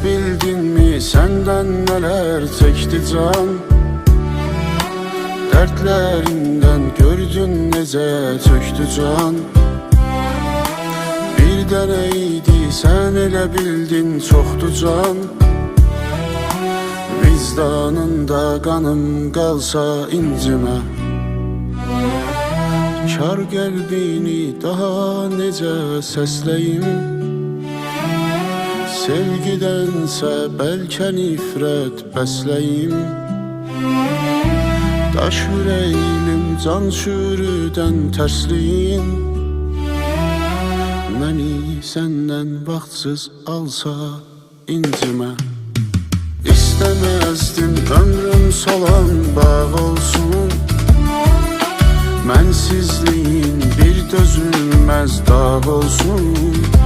bildin mi senden neler çekti can? Dertlerinden gördün necə çöktü can. Bir dənəydi sen elə bildin çoxdu can. Vicdanında qanım qalsa incimə, kar qəlbini daha necə səsləyim? Sevgidənsə bəlkə nifrət bəsləyim. Daş ürəyim can şürüdən tərsliyin, məni səndən vaxtsız alsa incimə. İstəməzdim ömrüm solan bağ olsun, mənsizliyin bir dözülməz dağ olsun.